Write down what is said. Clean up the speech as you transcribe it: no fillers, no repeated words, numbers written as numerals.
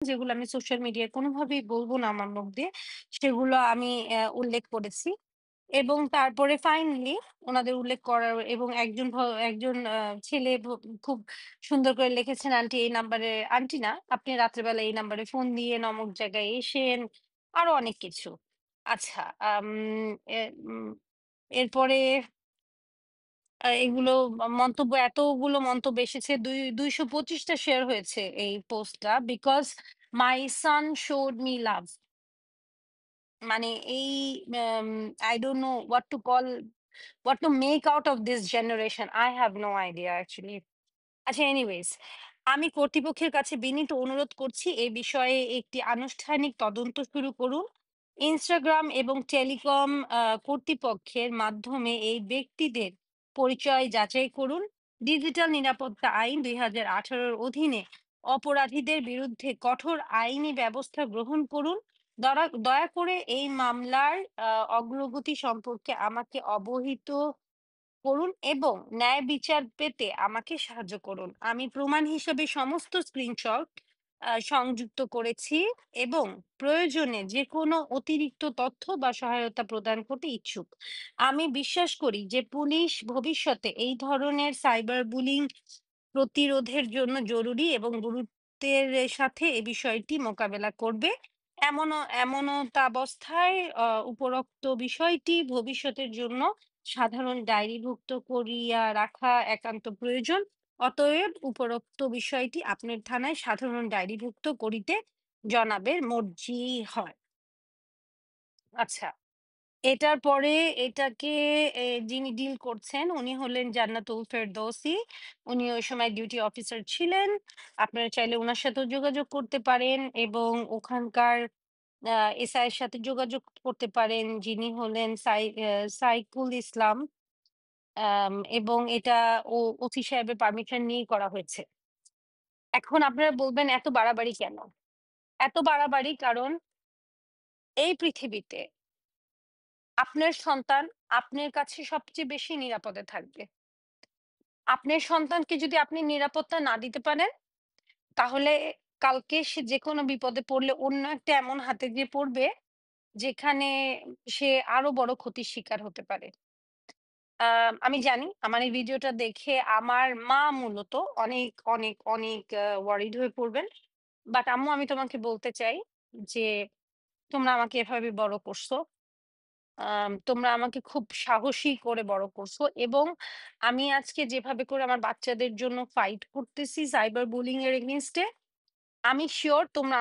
যেগুলো আমি সোশ্যাল মিডিয়ায় কোনোভাবেই বলব না আমার মুখ দিয়ে, সেগুলো আমি উল্লেখ করেছি। এবং তারপরে ফাইনালি উনাদের উল্লেখ করার এবং একজন ছেলে খুব সুন্দর করে লিখেছেন, "আন্টি এই নাম্বারে" আন্টি না, "আপনি রাত্রেবেলা এই নাম্বারে ফোন দিয়েন, অমুক জায়গায় এসেন।" আরো অনেক কিছু। আচ্ছা, এ উম এরপরে এগুলো এতগুলো মন্তব্য এসেছে। ২২৫ টা শেয়ার হয়েছে এই পোস্টটা। Because my Son showed me লাভ। মানে এই আম I don't know what to make out of this generation. I have no idea actually. আচ্ছা, এনিওয়েজ, আমি কর্তৃপক্ষের কাছে বিনীত অনুরোধ করছি এই বিষয়ে একটি আনুষ্ঠানিক তদন্ত শুরু করুন। Instagram এবং টেলিকম কর্তৃপক্ষের মাধ্যমে এই ব্যক্তিদের পরিচয় যাচাই করুন। ডিজিটাল নিরাপত্তা আইন ২০১৮ এর অধীনে অপরাধীদের বিরুদ্ধে কঠোর আইনি ব্যবস্থা গ্রহণ করুন। দয়া করে এই মামলার অগ্রগতি সম্পর্কে আমাকে অবহিত করুন এবং ন্যায় বিচার পেতে আমাকে সাহায্য করুন। আমি প্রমাণ হিসেবে সমস্ত স্ক্রিনশট সংযুক্ত করেছি এবং প্রয়োজনে যেকোনো অতিরিক্ত তথ্য বা সহায়তা প্রদান করতে ইচ্ছুক। আমি বিশ্বাস করি যে পুলিশ ভবিষ্যতে এই ধরনের সাইবার বুলিং প্রতিরোধের জন্য জরুরি এবং গুরুত্বের সাথে এ বিষয়টি মোকাবেলা করবে। এমনতাবস্থায় উপরোক্ত বিষয়টি ভবিষ্যতের জন্য সাধারণ ডায়েরিভুক্ত করিয়া রাখা একান্ত প্রয়োজন। অতএব উপরোক্ত বিষয়টি আপনার থানায় সাধারণ ডায়েরিভুক্ত করিতে জনাবের মর্জি হয়। আচ্ছা, এটার পরে এটাকে যিনি ডিল করছেন উনি হলেন জান্নাতুল ফেরদৌসী। উনি ওই সময় ডিউটি অফিসার ছিলেন। আপনারা চাইলে উনার সাথেও যোগাযোগ করতে পারেন এবং ওখানকার আ এসআই এর সাথে যোগাযোগ করতে পারেন, যিনি হলেন সাইকুল ইসলাম। এবং এটা ওসি সাহেবের পারমিশন নিয়েই করা হয়েছে। এখন আপনারা বলবেন এত বাড়াবাড়ি কেন? এত বাড়াবাড়ি কারণ এই পৃথিবীতে আপনার সন্তান আপনার কাছে সবচেয়ে বেশি নিরাপদে থাকবে। আপনার সন্তানকে যদি আপনি নিরাপত্তা না দিতে পারেন, তাহলে কালকে সে যেকোনো বিপদে পড়লে অন্য একটা এমন হাতে গিয়ে পড়বে, যেখানে সে আরো বড় ক্ষতির শিকার হতে পারে। আমি জানি আমার এই ভিডিওটা দেখে আমার মা মূলত অনেক, অনেক, অনেক ওয়ারিড হয়ে পড়বেন। বাট আম্মু, আমি তোমাকে বলতে চাই যে, তোমরা আমাকে এভাবে বড় করছো। তোমরা আমাকে খুব সাহসী করে বড় করছো এবং আমি আজকে যেভাবে করে আমার বাচ্চাদের জন্য ফাইট করতেছি সাইবার বুলিং এর এগেইনস্ট এ, আমি সিউর তোমরা